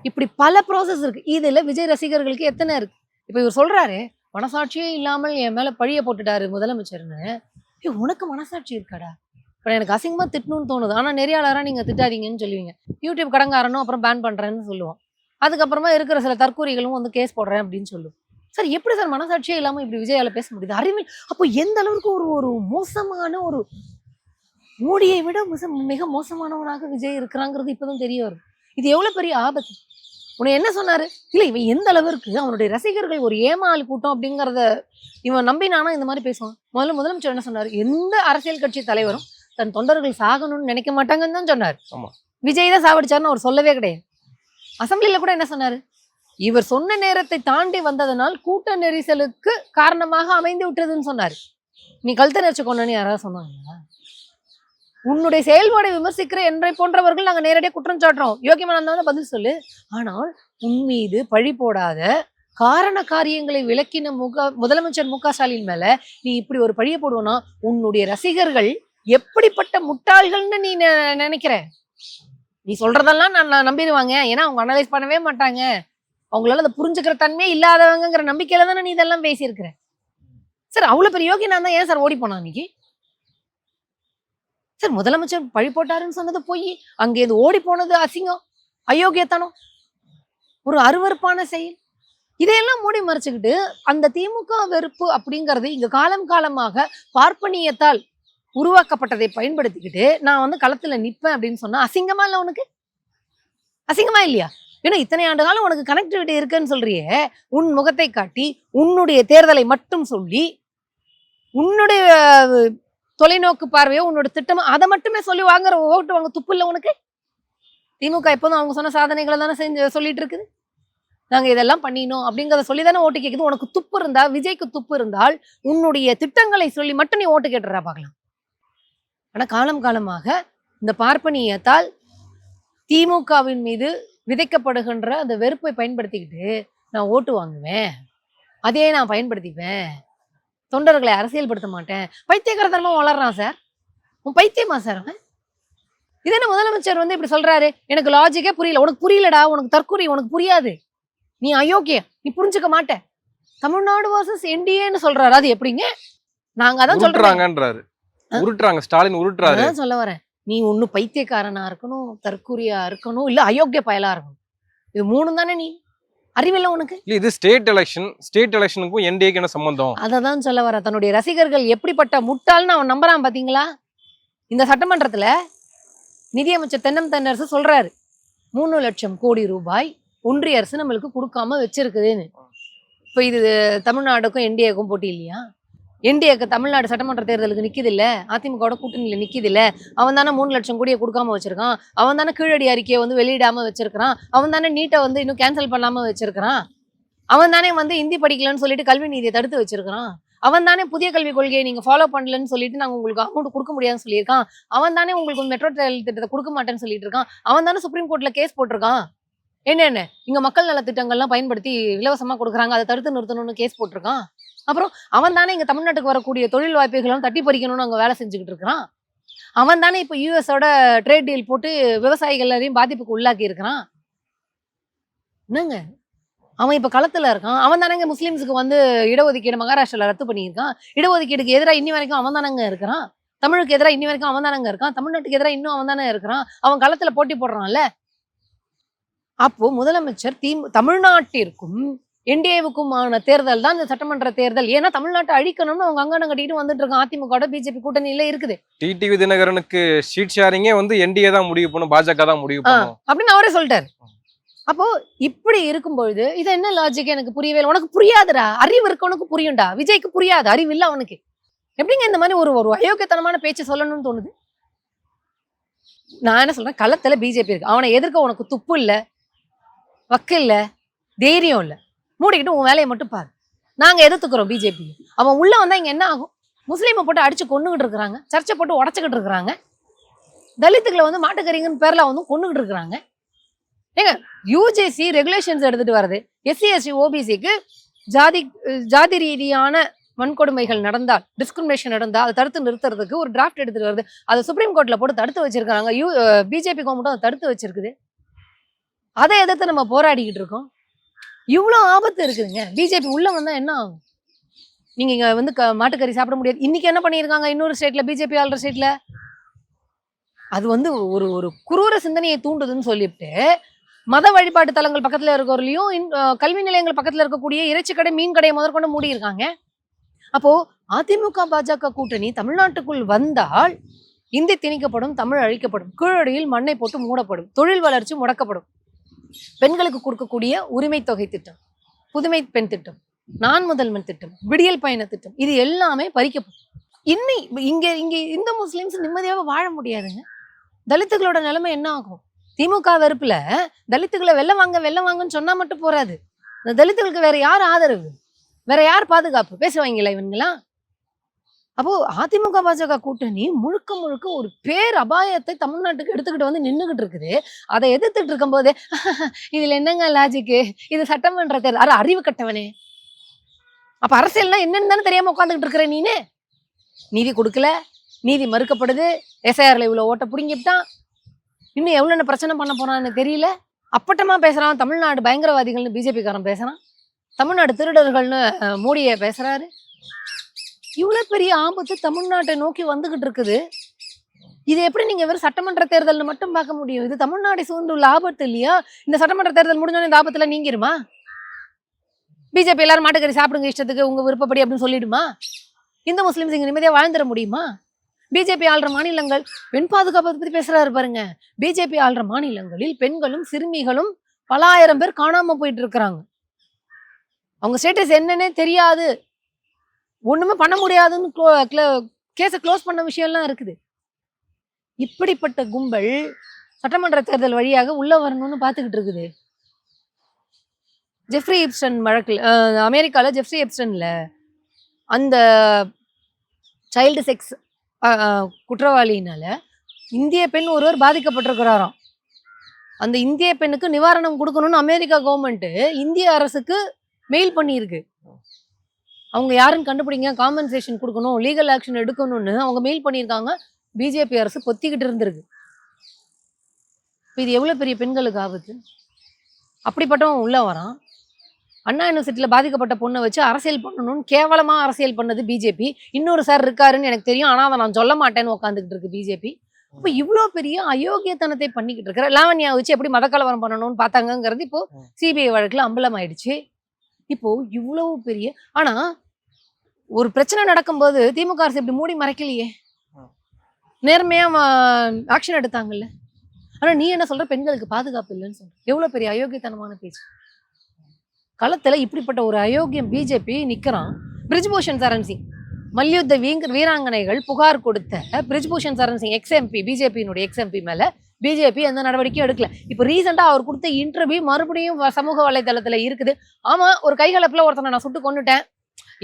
இப்படி பல ப்ராசஸ் இருக்கு. இதுல விஜய் ரசிகர்களுக்கு எத்தனை இருக்கு? இப்ப இவர் சொல்றாரு, மனசாட்சியே இல்லாமல் என் மேல பழிய போட்டுட்டாரு முதலமைச்சர்னு. உனக்கு மனசாட்சி இருக்காடா? இப்ப எனக்கு அசிங்கமா திட்டணும்னு தோணுது. ஆனா நெறியாளரா நீங்க திட்டாதீங்கன்னு சொல்லுவீங்க. யூடியூப் கடங்காரனும் அப்புறம் பேன் பண்றேன்னு சொல்லுவோம். அதுக்கப்புறமா இருக்கிற சில தற்கூரிகளும் வந்து கேஸ் போடுறேன் அப்படின்னு சொல்லுவோம். சார் எப்படி சார் மனசாட்சியே இல்லாம இப்படி விஜயால பேச முடியுது? அறிவில் அப்போ எந்த அளவுக்கு ஒரு மோசமான, ஒரு மோடியை விட மிக மோசமானவனாக விஜய் இருக்கிறாங்கிறது இப்பதான் தெரிய வரும். இது எவ்வளவு பெரிய ஆபத்து. உன்னை என்ன சொன்னாரு? இல்ல, இவன் எந்த அளவிற்கு அவனுடைய ரசிகர்கள் ஒரு ஏமாளி கூட்டம் அப்படிங்கிறத இவன் நம்பினானா இந்த மாதிரி பேசுவான். முதலமைச்சர் என்ன சொன்னாரு? எந்த அரசியல் கட்சி தலைவரும் தன் தொண்டர்கள் சாகணும்னு நினைக்க மாட்டாங்கன்னு தான் சொன்னார். விஜய் தான் சாவடிச்சாருன்னு அவர் சொல்லவே கிடையாது. அசம்பிளில கூட என்ன சொன்னாரு? இவர் சொன்ன நேரத்தை தாண்டி வந்ததனால் கூட்ட நெரிசலுக்கு காரணமாக அமைந்து விட்டதுன்னு சொன்னாரு. நீ கழுத்த நெரிச்சு கொண்டன்னு யாராவது சொன்னாங்க? உன்னுடைய செயல்பாடை விமர்சிக்கிற என்னை போன்றவர்கள் நாங்க நேரடியாக குற்றம் சாட்டுறோம். யோகியமானந்தாலும் பதில் சொல்லு. ஆனால் உன் மீது பழி போடாத, காரண காரியங்களை விளக்கின முதலமைச்சர் மு.க. ஸ்டாலின் மேல நீ இப்படி ஒரு பழிய போடுவனா, உன்னுடைய ரசிகர்கள் எப்படிப்பட்ட முட்டாள்கள்னு நீ நினைக்கிற? நீ சொல்றதெல்லாம் நான் நம்பிடுவாங்க. ஏன்னா அவங்க அனலைஸ் பண்ணவே மாட்டாங்க. அவங்களால அதை புரிஞ்சுக்கிற தன்மையே இல்லாதவங்கிற நம்பிக்கையில தானே நீ இதெல்லாம் பேசியிருக்கிற. சார் அவ்வளவு பெரிய யோகி நான் தான் ஏன் சார் ஓடி போனா இன்னைக்கு? சார் முதலமைச்சர் பழி போட்டாருன்னு சொன்னது போய், அங்கே இது ஓடி போனது அசிங்கம், அயோக்கியத்தனம், ஒரு அருவருப்பான செயல். இதையெல்லாம் மூடி மறைச்சுக்கிட்டு அந்த திமுக வெறுப்பு அப்படிங்கிறது இங்க காலம் காலமாக பார்ப்பனியத்தால் உருவாக்கப்பட்டதை பயன்படுத்திக்கிட்டு நான் வந்து களத்துல நிப்பேன் அப்படின்னு சொன்னா அசிங்கமா இல்ல உனக்கு? அசிங்கமா இல்லையா? ஏன்னா இத்தனை ஆண்டு காலம் உனக்கு கனெக்டிவிட்டி இருக்குன்னு சொல்றியே, உன் முகத்தை காட்டி உன்னுடைய தேர்தலை மட்டும் சொல்லி உன்னுடைய தொலைநோக்கு பார்வையோ உன்னோட திட்டமோ அதை மட்டுமே சொல்லி வாங்குற ஓட்டு வாங்க துப்பு இல்லை உனக்கு? திமுக எப்போதும் அவங்க சொன்ன சாதனைகளை தானே சொல்லிட்டு இருக்குது. நாங்க இதெல்லாம் பண்ணினோம் அப்படிங்கிறத சொல்லி தானே ஓட்டு கேட்குது. உனக்கு துப்பு இருந்தா, விஜய்க்கு துப்பு இருந்தால் உன்னுடைய திட்டங்களை சொல்லி மட்டும் நீ ஓட்டு கேட்டுறா பார்க்கலாம். ஆனா காலம் காலமாக இந்த பார்ப்பனியத்தால் திமுகவின் மீது விதைக்கப்படுகின்ற அந்த வெறுப்பை பயன்படுத்திக்கிட்டு நான் ஓட்டு வாங்குவேன், அதையே நான் பயன்படுத்திப்பேன், தொண்டர்களை அரசியல்படுத்த மாட்டேன். பைத்தியக்காரத்தனமா வளர்றான் சார். உன் பைத்தியமா சார் அவன்? இது என்ன முதலமைச்சர் வந்து இப்படி சொல்றாரு? எனக்கு லாஜிக்கே புரியல. உனக்கு புரியலடா, உனக்கு தற்கொலை, உனக்கு புரியாது, நீ அயோக்கிய, நீ புரிஞ்சுக்க மாட்ட. தமிழ்நாடு வர்சஸ் என்டிஏன்னு சொல்றாரு. அது எப்படிங்க? நாங்க அதான் உருட்டுறாங்கன்றாரு. உருட்டுறாங்க, ஸ்டாலின் உருட்டுறாரு. அதான் சொல்ல வரேன். நீ ஒண்ணு பைத்தியக்காரனா இருக்கணும், தற்குறியா இருக்கணும், இல்ல அயோக்கிய பயலா இருக்கணும். இது மூணும் தானே. நீ அறிவில்லை உனக்கு? இல்ல, இது ஸ்டேட் எலெக்ஷன். ஸ்டேட் எலெக்ஷனுக்கும் என்டிஏக்கு என்ன சம்பந்தம்? அததான் சொல்ல வர. தன்னுடைய ரசிகர்கள் எப்படிப்பட்ட முட்டாள்னு அவன் நம்புறான் பாத்தீங்களா? இந்த சட்டமன்றத்துல நிதியமைச்சர் தென்னம் தென்னரசு சொல்றாரு, 3 லட்சம் கோடி ரூபாய் ஒன்றிய அரசு நம்மளுக்கு கொடுக்காம வச்சிருக்குதுன்னு. இப்ப இது தமிழ்நாடுக்கும் என்டிஏக்கும் போட்டி இல்லையா? என்டிஏக்கு தமிழ்நாடு சட்டமன்ற தேர்தலுக்கு நிக்குது இல்ல, அதிமுக கூட்டணியில நிக்குது இல்ல, அவன் தானே 3 லட்சம் கோடியை கொடுக்காம வச்சிருக்கான். அவன் தானே கீழடி அறிக்கையை வந்து வெளியிடாம வச்சிருக்கான். அவன் தானே நீட்டை வந்து இன்னும் கேன்சல் பண்ணாம வச்சிருக்கான். அவன் தானே வந்து ஹிந்தி படிக்கலன்னு சொல்லிட்டு கல்வி நீதியை தடுத்து வச்சிருக்கான். அவன் தானே புதிய கல்விக் கொள்கையை நீங்க ஃபாலோ பண்ணலன்னு சொல்லிட்டு நாங்க உங்களுக்கு அமௌண்ட் கொடுக்க முடியாதுன்னு சொல்லியிருக்கான். அவன் தானே உங்களுக்கு மெட்ரோ ரயில் திட்டத்தை கொடுக்க மாட்டேன்னு சொல்லிட்டு இருக்கான். அவன் தானே சுப்ரீம் கோர்ட்ல கேஸ் போட்டிருக்கான். என்ன இங்க மக்கள் நல திட்டங்கள்லாம் பயன்படுத்தி இலவசமா கொடுக்குறாங்க, அதை தடுத்து நிறுத்தணும்னு கேஸ் போட்டிருக்கான். அப்புறம் அவன் தானே இங்க தமிழ்நாட்டுக்கு வரக்கூடிய தொழில் வாய்ப்புகளும் தட்டி பறிக்கணும்னு அங்க வேலை செஞ்சுக்கிட்டு இருக்கிறான். அவன் தானே இப்ப யூஎஸோட ட்ரேட் டீல் போட்டு விவசாயிகள் எல்லாரையும் பாதிப்புக்கு உள்ளாக்கி இருக்கிறான். என்னங்க, அவன் இப்ப களத்துல இருக்கான். அவன் தானங்க முஸ்லிம்ஸுக்கு வந்து இடஒதுக்கீடு மகாராஷ்டிரால ரத்து பண்ணியிருக்கான். இடஒதுக்கீடுக்கு எதிராக இன்னி வரைக்கும் அவன் தானங்க இருக்கிறான். தமிழுக்கு எதிராக இன்னி வரைக்கும் அவன் தானங்க இருக்கான். தமிழ்நாட்டுக்கு எதிராக இன்னும் அவன் தானே இருக்கிறான். அவன் களத்துல போட்டி போடுறான்ல. அப்போ முதலமைச்சர் தமிழ்நாட்டிற்கும் என்டிஏவுக்குமான தேர்தல் தான் இந்த சட்டமன்ற தேர்தல். ஏன்னா தமிழ்நாட்டை அழிக்கணும்னு அவங்க அங்கான கட்டிட்டு வந்துட்டு இருக்கான். அதிமுக பிஜேபி கூட்டணியில இருக்குது. டிடிவி தினகரனுக்கு ஷீட் ஷேரிங்கே வந்து என்டிஏ தான் முடிவு பண்ணும், பாஜக தான் முடிவு பண்ணும் அப்படின்னு அவரே சொல்லிட்டாரு. அப்போ இப்படி இருக்கும்பொழுது இது என்ன லாஜிக் எனக்கு புரியவே இல்லை. உனக்கு புரியாதுடா, அறிவு இருக்கவனுக்கு புரியும்டா. விஜய்க்கு புரியாது, அறிவு இல்லை அவனுக்கு. எப்படிங்க இந்த மாதிரி ஒரு அயோக்கியத்தனமான பேச்சு சொல்லணும்னு தோணுது? நான் என்ன சொல்றேன், களத்துல பிஜேபி இருக்கு. அவனை எதிர்க்க உனக்கு துப்பு இல்ல, வக்கு இல்ல, தைரியம் இல்ல. மூடிக்கிட்டு உன் வேலையை மட்டும் பாரு. நாங்க எதிர்த்துக்கிறோம் பிஜேபி. அவன் உள்ள வந்தா இங்க என்ன ஆகும்? முஸ்லீமை போட்டு அடிச்சு கொண்டுகிட்டு இருக்கிறாங்க, சர்ச்சை போட்டு உடச்சுக்கிட்டு இருக்கிறாங்க, தலித்துக்களை வந்து மாட்டுக்கறிங்கன்னு பேர்ல வந்து கொண்டுகிட்டு இருக்கிறாங்க. ஏங்க, யூஜிசி ரெகுலேஷன்ஸ் எடுத்துட்டு வருது. எஸ்சி எஸ்டி ஓபிசிக்கு ஜாதி ரீதியான வன்கொடுமைகள் நடந்தால், டிஸ்கிரிமினேஷன் நடந்தால் அதை தடுத்து நிறுத்துறதுக்கு ஒரு டிராஃப்ட் எடுத்துட்டு வருது. அதை சுப்ரீம் கோர்ட்ல போட்டு தடுத்து வச்சிருக்காங்க. பிஜேபி கவர்மெண்ட்டும் அதை தடுத்து வச்சிருக்குது. அதை எதிர்த்து நம்ம போராடிக்கிட்டு இருக்கோம். இவ்வளோ ஆபத்து இருக்குதுங்க. பிஜேபி உள்ள வந்தா என்ன ஆகும்? நீங்க இங்க வந்து மாட்டுக்கறி சாப்பிட முடியாது. இன்னைக்கு என்ன பண்ணியிருக்காங்க இன்னொரு ஸ்டேட்ல, பிஜேபி ஆளுற ஸ்டேட்ல, அது வந்து ஒரு குரூர சிந்தனையை தூண்டுதுன்னு சொல்லிட்டு மத வழிபாட்டு தலங்கள் பக்கத்துல இருக்கிறவர்களையும் கல்வி நிலையங்கள் பக்கத்துல இருக்கக்கூடிய இறைச்சி கடை, மீன் கடையை முதற்கொண்டு மூடி இருக்காங்க. அப்போ அதிமுக பாஜக கூட்டணி தமிழ்நாட்டுக்குள் வந்தால் இந்தி திணிக்கப்படும், தமிழ் அழிக்கப்படும், கீழடியில் மண்ணை போட்டு மூடப்படும், தொழில் வளர்ச்சி முடக்கப்படும், பெண்களுக்கு கொடுக்கக்கூடிய உரிமை தொகை திட்டம், புதுமை பெண் திட்டம், நான் முதல்வன் திட்டம், விடியல் பயண திட்டம், இது எல்லாமே பறிக்கப்படும். இங்க இங்க இந்த முஸ்லிம்ஸ் நிம்மதியாக வாழ முடியாதுங்க. தலித்துகளோட நிலைமை என்ன ஆகும்? திமுக வெறுப்புல தலித்துகளை வெள்ளம் வாங்கன்னு சொன்னா மட்டும் போறாது. இந்த தலித்துகளுக்கு வேற யார் ஆதரவு, வேற யார் பாதுகாப்பு பேசுவாங்களா இவங்களா? அப்போ அதிமுக பாஜக கூட்டணி முழுக்க முழுக்க ஒரு பேர் அபாயத்தை தமிழ்நாட்டுக்கு எடுத்துக்கிட்டு வந்து நின்றுகிட்டு இருக்குது. அதை எதிர்த்துட்டு இருக்கும் போது இதுல என்னங்க லாஜிக்கு, இது சட்டமன்ற தேர்தல், அறிவு கட்டவனே. அப்ப அரசியல்னா என்னன்னு தானே தெரியாம உட்காந்துக்கிட்டு இருக்கிற நீனு. நீதி கொடுக்கல, நீதி மறுக்கப்படுது, எஸ்ஐஆர்ல இவ்வளவு ஓட்ட புடுங்கிட்டான், இன்னும் எவ்வளவு பிரச்சனை பண்ண போறான்னு தெரியல. அப்பட்டமா பேசுறான். தமிழ்நாடு பயங்கரவாதிகள்னு பிஜேபி காரன் பேசுறான். தமிழ்நாடு திருடர்கள்னு மோடியை பேசுறாரு. இவ்வளவு பெரிய ஆபத்து தமிழ்நாட்டை நோக்கி வந்துகிட்டு இருக்குது. இது எப்படி நீங்க வெறும் சட்டமன்ற தேர்தல்னு மட்டும் பார்க்க முடியும்? இது தமிழ்நாடு சூழ்ந்துள்ள ஆபத்து இல்லையா? இந்த சட்டமன்ற தேர்தல் முடிஞ்சோன்னு இந்த ஆபத்துல நீங்கிருமா? பிஜேபி எல்லாரும் மாட்டுக்கறி சாப்பிடுங்க இஷ்டத்துக்கு, உங்க விருப்பப்படி அப்படின்னு சொல்லிடுமா? இந்த முஸ்லிம்ஸ் இங்க நிம்மதியா வாழ்ந்துட முடியுமா? பிஜேபி ஆள்ற மாநிலங்கள் பெண் பாதுகாப்பை பத்தி பேசுறாரு பாருங்க. பிஜேபி ஆள்ற மாநிலங்களில் பெண்களும் சிறுமிகளும் பல ஆயிரம் பேர் காணாம போயிட்டு இருக்கிறாங்க. அவங்க ஸ்டேட்டஸ் என்னன்னே தெரியாது, ஒண்ணுமே பண்ண முடியாதுன்னு கேஸை க்ளோஸ் பண்ண விஷயம்லாம் இருக்குது. இப்படிப்பட்ட கும்பல் சட்டமன்ற தேர்தல் வழியாக உள்ள வரணும்னு பாத்துக்கிட்டு இருக்குது. ஜெஃப்ரி எப்ஸ்டன் வழக்கில், அமெரிக்கால ஜெஃப்ரி எப்ஸ்டன்ல அந்த சைல்டு செக்ஸ் குற்றவாளியினால இந்திய பெண் ஒருவர் பாதிக்கப்பட்டிருக்கிறாராம். அந்த இந்திய பெண்ணுக்கு நிவாரணம் கொடுக்கணும்னு அமெரிக்கா கவர்மெண்ட் இந்திய அரசுக்கு மெயில் பண்ணியிருக்கு. அவங்க யாருன்னு கண்டுபிடிங்க, காம்பன்சேஷன் கொடுக்கணும், லீகல் ஆக்ஷன் எடுக்கணும்னு அவங்க மெயில் பண்ணியிருக்காங்க. பிஜேபி அரசு பொத்திக்கிட்டு இருந்திருக்கு. இப்ப இது எவ்வளவு பெரிய பெண்களுக்கு ஆபத்து. அப்படிப்பட்டவன் உள்ள வரான். அண்ணா யூனிவர்சிட்டியில பாதிக்கப்பட்ட பொண்ணை வச்சு அரசியல் பண்ணணும்னு கேவலமா அரசியல் பண்ணது பிஜேபி. இன்னொரு சார் இருக்காருன்னு எனக்கு தெரியும், ஆனா அதை நான் சொல்ல மாட்டேன்னு உட்காந்துக்கிட்டு இருக்கு பிஜேபி. இப்ப இவ்வளவு பெரிய அயோக்கியத்தனத்தை பண்ணிக்கிட்டு இருக்கிற லாவண்யா வச்சு எப்படி மதக்கலவரம் பண்ணணும்னு பார்த்தாங்கிறது இப்போ சிபிஐ வழக்குல அம்பலம் ஆயிடுச்சு. இப்போ இவ்வளவு பெரிய, ஆனா ஒரு பிரச்சனை நடக்கும்போது திமுக அரசு இப்படி மூடி மறைக்கலையே, நேர்மையா ஆக்ஷன் எடுத்தாங்கல்ல. ஆனா நீ என்ன சொல்ற, பெண்களுக்கு பாதுகாப்பு இல்லைன்னு சொல்ற. எவ்வளவு பெரிய அயோக்கியத்தனமான பேச்சு. களத்துல இப்படிப்பட்ட ஒரு அயோக்கியம் பிஜேபி நிக்கிறான். பிரிஜ்பூஷன் சரண் சிங், மல்யுத்த வீராங்கனைகள் புகார் கொடுத்த பிரிஜ்பூஷன் சரண் சிங் எக்ஸ்எம்பி, பிஜேபியினுடைய எக்ஸ்எம்பி மேல பிஜேபி எந்த நடவடிக்கையும் எடுக்கல. இப்ப ரீசெண்டா அவர் கொடுத்த இன்டர்வியூ மறுபடியும் சமூக வலைதளத்துல இருக்குது. ஆமா, ஒரு கைகலப்புல ஒருத்தனை நான் சுட்டு கொண்டுட்டேன்,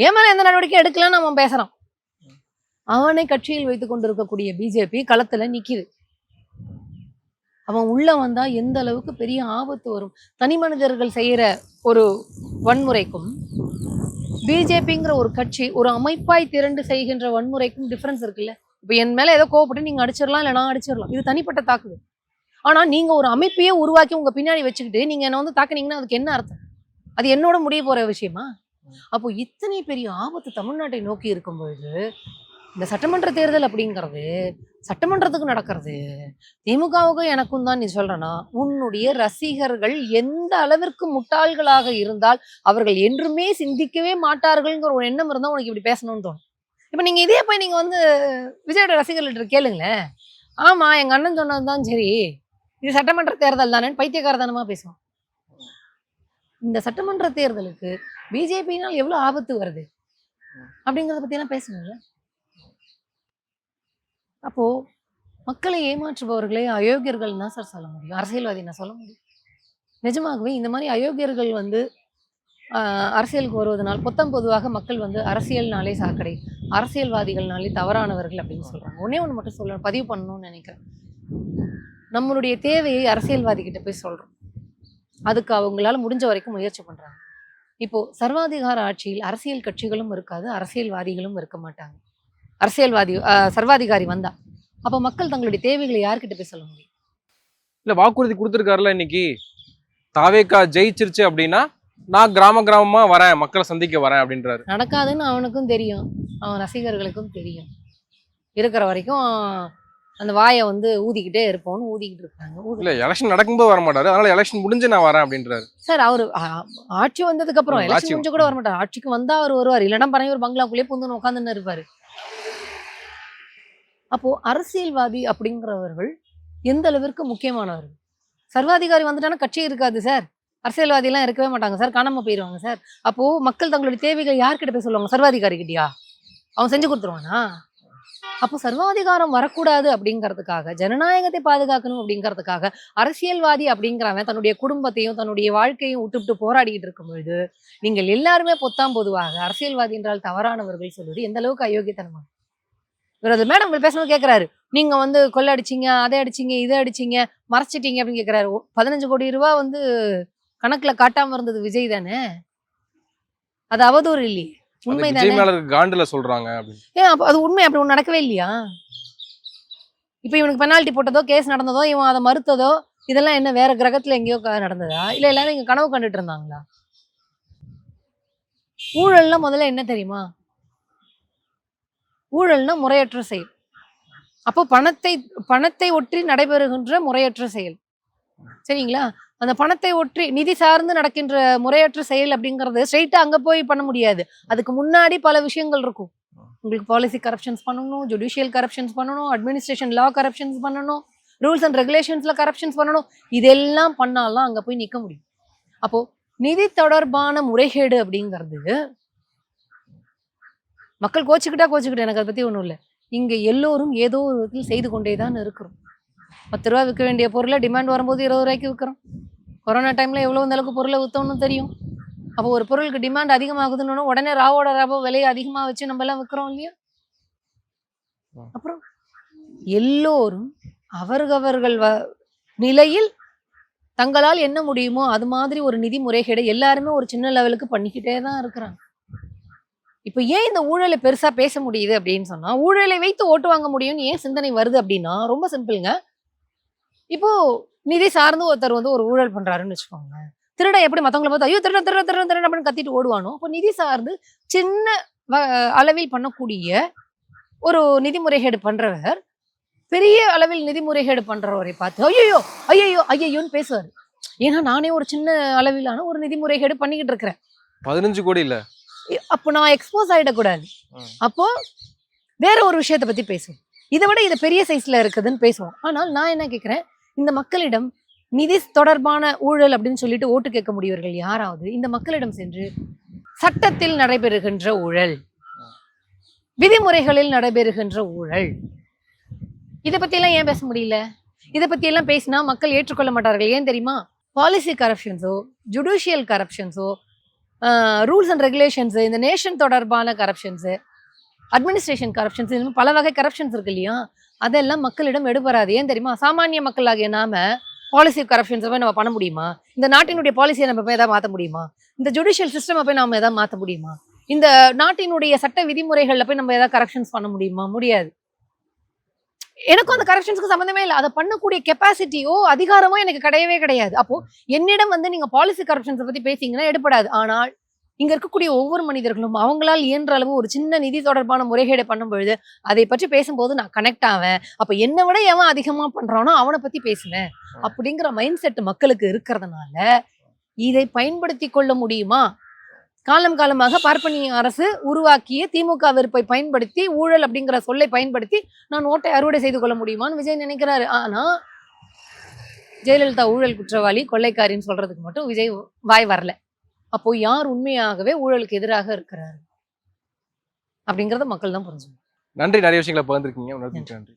ஏன் மேல எந்த நடவடிக்கையும் எடுக்கலன்னு அவன் பேசுறான். அவனை கட்சியில் வைத்துக் கொண்டிருக்கக்கூடிய பிஜேபி களத்துல நிக்குது. அவன் உள்ள வந்தா எந்த அளவுக்கு பெரிய ஆபத்து வரும். தனி மனிதர்கள் செய்யற ஒரு வன்முறைக்கும் பிஜேபிங்கிற ஒரு கட்சி ஒரு அமைப்பாய் திரண்டு செய்கின்ற வன்முறைக்கும் டிஃபரன்ஸ் இருக்குல்ல. இப்ப என் மேல ஏதோ கோவப்பட்டு நீங்க அடிச்சிடலாம், இல்ல நான் அடிச்சிடலாம், இது தனிப்பட்ட தாக்குதல். ஆனா நீங்க ஒரு அமைப்பையே உருவாக்கி உங்க பின்னாடி வச்சுக்கிட்டு நீங்க என்ன வந்து தாக்குனீங்கன்னா அதுக்கு என்ன அர்த்தம்? அது என்னோட முடிய போற விஷயமா? அப்போ இத்தனை பெரிய ஆபத்து தமிழ்நாட்டை நோக்கி இருக்கும் பொழுது இந்த சட்டமன்ற தேர்தல் அப்படிங்கிறது சட்டமன்றத்துக்கு நடக்கிறது. திமுகவுக்கு எனக்கும் தான் நீ சொல்றனா, உன்னுடைய ரசிகர்கள் எந்த அளவிற்கு முட்டாள்களாக இருந்தால் அவர்கள் என்றுமே சிந்திக்கவே மாட்டார்கள்ங்கிற ஒரு எண்ணம் இருந்தா உனக்கு இப்படி பேசணும்னு தோணும். இப்ப நீங்க இதே போய் நீங்க வந்து விஜயோட ரசிகர்கள்ட்ட கேளுங்களேன். ஆமா, எங்க அண்ணன் சொன்னதுதான் சரி, இது சட்டமன்ற தேர்தல் தானேன்னு பைத்தியக்காரத்தனமா பேசுவோம். இந்த சட்டமன்ற தேர்தலுக்கு பிஜேபியினால் எவ்வளவு ஆபத்து வருது அப்படிங்கறத பத்தி எல்லாம் பேசணும்ல. அப்போ மக்களை ஏமாற்றுபவர்களே அயோக்கியர்கள் தான் சார் சொல்ல முடியும், அரசியல்வாதி நான் சொல்ல முடியும். நிஜமாகவே இந்த மாதிரி அயோக்கியர்கள் வந்து அரசியலுக்கு வருவதனால் பொதுவாக மக்கள் வந்து அரசியல்னாலே சாக்கடை, அரசியல்வாதிகள்னாலே தவறானவர்கள் அப்படின்னு சொல்றாங்க. ஒன்னே ஒன்று மட்டும் சொல்ல பதிவு பண்ணணும்னு நினைக்கிறேன். நம்மளுடைய தேவையை அரசியல்வாதி கிட்ட போய் சொல்றோம், அதுக்கு அவங்களால முடிஞ்ச வரைக்கும் முயற்சி பண்றாங்க. இப்போ சர்வாதிகார ஆட்சியில் அரசியல் கட்சிகளும் இருக்காது, அரசியல்வாதிகளும் இருக்க மாட்டாங்க. சர்வாதிகாரி வந்தா அப்ப மக்கள் தங்களுடைய தேவைகளை யார்கிட்ட போய் சொல்ல முடியும்? இல்ல வாக்குறுதி கொடுத்துருக்காருல, இன்னைக்கு தாவேகா ஜெயிச்சிருச்சு அப்படின்னா நான் கிராமமா வரேன், மக்களை சந்திக்க வரேன் அப்படின்றாரு. நடக்காதுன்னு அவனுக்கும் தெரியும், அவன் ரசிகர்களுக்கும் தெரியும். இருக்கிற வரைக்கும் அந்த வாயை வந்து ஊதிக்கிட்டே இருப்போம்னு ஊதிக்கிட்டு இருக்காங்க. இல்ல எலெக்ஷன் நடக்கும்போது வர மாட்டாரு, அதனால எலெக்ஷன் முடிஞ்சு நான் வரேன் அப்படின்றாரு. சார் அவரு ஆட்சி வந்ததுக்கு அப்புறம் எலெக்ஷன் முடிஞ்சு கூட வர மாட்டாரு. ஆட்சிக்கு வந்தா அவர் வருவார், இல்லைன்னா பறைய ஒரு பங்களாக்குள்ளேயே புந்து உட்காந்துன்னு இருப்பாரு. அப்போ அரசியல்வாதி அப்படிங்கிறவர்கள் எந்த அளவிற்கு முக்கியமானவர்கள். சர்வாதிகாரி வந்துட்டானா கட்சி இருக்காது சார், அரசியல்வாதி எல்லாம் இருக்கவே மாட்டாங்க சார், காணாம போயிடுவாங்க சார். அப்போ மக்கள் தங்களுடைய தேவைகள் யார்கிட்ட போய் சொல்லுவாங்க? சர்வாதிகாரி கிட்டயா? அவன் செஞ்சு கொடுத்துருவானா? அப்போ சர்வாதிகாரம் வரக்கூடாது அப்படிங்கிறதுக்காக, ஜனநாயகத்தை பாதுகாக்கணும் அப்படிங்கிறதுக்காக அரசியல்வாதி அப்படிங்கிறவன் தன்னுடைய குடும்பத்தையும் தன்னுடைய வாழ்க்கையும் விட்டுவிட்டு போராடிக்கிட்டு இருக்கும் பொழுது நீங்கள் எல்லாருமே பொதுவாக அரசியல்வாதி என்றால் தவறானவர்கள் சொல்வது எந்த அளவுக்கு அயோக்கியத்தனமா? இவர் அது மேடம் பேசணும் கேட்கிறாரு, நீங்க வந்து கொள்ளை அடிச்சீங்க, அதை அடிச்சீங்க, இதை அடிச்சீங்க, மறைச்சிட்டீங்க அப்படின்னு கேட்கிறாரு. 15 கோடி ரூபாய் வந்து கணக்குல காட்டாம இருந்தது விஜய் தானே, அது அவதூறு இல்லையே, உண்மைதானே? காண்டுல சொல்றாங்க. ஏன் அது உண்மை? அப்படி ஒண்ணு நடக்கவே இல்லையா? இப்ப இவனுக்கு பெனால்டி போட்டதோ, கேஸ் நடந்ததோ, இவன் அதை மறுத்ததோ, இதெல்லாம் என்ன வேற கிரகத்துல எங்கேயோ நடந்ததா? இல்ல எல்லாரும் இங்க கனவு கண்டுட்டு இருந்தாங்களா? ஊழல்னா முதல்ல என்ன தெரியுமா? ஊழல்னா முறையற்ற செயல். அப்போ பணத்தை ஒற்றி நடைபெறுகின்ற முறையற்ற செயல், சரிங்களா? அந்த பணத்தை ஒற்றி நிதி சார்ந்து நடக்கின்ற முறையற்ற செயல் அப்படிங்கிறது ஸ்ட்ரெயிட்டா அங்க போய் பண்ண முடியாது. அதுக்கு முன்னாடி பல விஷயங்கள் இருக்கும். உங்களுக்கு பாலிசி கரப்ஷன்ஸ் பண்ணணும், ஜுடிஷியல் கரப்ஷன்ஸ் பண்ணணும், அட்மினிஸ்ட்ரேஷன் லா கரப்ஷன்ஸ் பண்ணணும், ரூல்ஸ் அண்ட் ரெகுலேஷன்ஸ்ல கரப்ஷன்ஸ் பண்ணணும். இதெல்லாம் பண்ணாலாம் அங்க போய் நிக்க முடியும். அப்போ நிதி தொடர்பான முறைகேடு அப்படிங்கிறது மக்கள் கோச்சுக்கிட்டு எனக்கு அதை பத்தி ஒண்ணும் இல்லை. இங்க எல்லோரும் ஏதோ ஒரு விதத்தில் செய்து கொண்டேதான் இருக்கிறோம். 10 ரூபா விற்க வேண்டிய பொருளை டிமாண்ட் வரும்போது 20 ரூபாய்க்கு விற்கிறோம். கொரோனா டைம்ல எவ்வளவு இந்த அளவுக்கு பொருளை விற்றோம்னு தெரியும். அப்போ ஒரு பொருளுக்கு டிமாண்ட் அதிகமாகுதுன்னு உடனே ராவோட ராவோ விலையை அதிகமா வச்சு நம்ம எல்லாம் விற்கிறோம் இல்லையா? அப்புறம் எல்லோரும் அவர்கள் நிலையில் தங்களால் என்ன முடியுமோ அது மாதிரி ஒரு நிதி முறைகேடு எல்லாருமே ஒரு சின்ன லெவலுக்கு பண்ணிக்கிட்டே தான் இருக்கிறாங்க. இப்ப ஏன் இந்த ஊழலை பெருசா பேச முடியுது அப்படின்னு சொன்னா, ஊழலை வைத்து ஓட்டு வாங்க முடியும்னு ஏன் சிந்தனை வருது அப்படின்னா, ரொம்ப சிம்பிள்ங்க. இப்போ நிதி சார்ந்து ஒருத்தர் வந்து ஒரு ஊழல் பண்றாருன்னு வச்சுக்கோங்க. திருடன் எப்படி மத்தவங்கள பார்த்து ஐயோ திருடன் திருடன் திருடன் திருடன் அப்படின்னு கத்திட்டு ஓடுவானோ, அப்போ நிதி சார்ந்து சின்ன அளவில் பண்ணக்கூடிய ஒரு நிதி முறைகேடு பண்றவர் பெரிய அளவில் நிதி முறைகேடு பண்றவரை பார்த்து ஐயோ ஐயோ ஐயோன்னு பேசுவாரு. ஏன்னா நானே ஒரு சின்ன அளவிலான ஒரு நிதி முறைகேடு பண்ணிக்கிட்டு இருக்கிறேன். 15 கோடி இல்ல. அப்போ நான் எக்ஸ்போஸ் ஆயிடக்கூடாது. அப்போ வேற ஒரு விஷயத்தை பத்தி பேசுவோம். இதை விட இது பெரிய சைஸ்ல இருக்குதுன்னு பேசுவோம். ஆனால் நான் என்ன கேட்கிறேன், இந்த மக்களிடம் நிதி தொடர்பான ஊழல் அப்படின்னு சொல்லிட்டு ஓட்டு கேட்க முடியவர்கள் யாராவது இந்த மக்களிடம் சென்று சட்டத்தில் நடைபெறுகின்ற ஊழல், விதிமுறைகளில் நடைபெறுகின்ற ஊழல், இதை பத்தி எல்லாம் ஏன் பேச முடியல? இதை பத்தி எல்லாம் பேசினா மக்கள் ஏற்றுக்கொள்ள மாட்டார்கள். ஏன் தெரியுமா? பாலிசி கரப்ஷன்ஸோ, ஜுடிஷியல் கரப்ஷன்ஸோ, ரூல்ஸ் அண்ட் ரெகுலேஷன்ஸ், இந்த நேஷன் தொடர்பான கரப்ஷன்ஸ், அட்மினிஸ்ட்ரேஷன் கரப்ஷன்ஸ், இந்த பல வகை கரப்ஷன்ஸ் இருக்கு இல்லையா, அதெல்லாம் மக்களிடம் எடுபடாது. ஏன் தெரியுமா? சாமானிய மக்களாகிய நாம பாலிசி கரப்ஷன்ஸை போய் நம்ம பண்ண முடியுமா? இந்த நாட்டினுடைய பாலிசியை நம்ம போய் ஏதாவது மாற்ற முடியுமா? இந்த ஜுடிஷியல் சிஸ்டம் போய் நம்ம ஏதாவது மாற்ற முடியுமா? இந்த நாட்டினுடைய சட்ட விதிமுறைகள்ல போய் நம்ம ஏதாவது கரப்ஷன்ஸ் பண்ண முடியுமா? முடியாது. எனக்கும் அந்த கரப்ஷன்ஸ்க்கு சம்மந்தமே இல்லை. அதை பண்ணக்கூடிய கெப்பாசிட்டியோ அதிகாரமோ எனக்கு கிடையவே கிடையாது. அப்போ என்னிடம் வந்து நீங்க பாலிசி கரப்ஷன்ஸை பத்தி பேசிங்கன்னா எடுப்படாது. ஆனால் இங்க இருக்கக்கூடிய ஒவ்வொரு மனிதர்களும் அவங்களால் இயன்ற அளவு ஒரு சின்ன நிதி தொடர்பான முறைகேடை பண்ணும் பொழுது அதை பற்றி பேசும்போது நான் கனெக்ட் ஆவேன். அப்ப என்னை விட எவன் அதிகமா பண்றானோ அவனை பத்தி பேசுவேன் அப்படிங்கிற மைண்ட் செட் மக்களுக்கு இருக்கிறதுனால இதை பயன்படுத்தி கொள்ள முடியுமா? காலம் காலமாக பார்ப்பனிய அரசு உருவாக்கிய திமுக வெறுப்பை பயன்படுத்தி ஊழல் அப்படிங்கிற சொல்லை பயன்படுத்தி நான் ஓட்டை அறுவடை செய்து கொள்ள முடியுமான்னு விஜய் நினைக்கிறாரு. ஆனா ஜெயலலிதா ஊழல் குற்றவாளி கொள்ளைக்காரின்னு சொல்றதுக்கு மட்டும் விஜய் வாய் வரல. அப்போ யார் உண்மையாகவே ஊழலுக்கு எதிராக இருக்கிறாரு அப்படிங்கறத மக்கள் தான் புரிஞ்சுக்கணும். நன்றி, நிறைய விஷயங்களை பகிர்ந்துருக்கீங்க. நன்றி.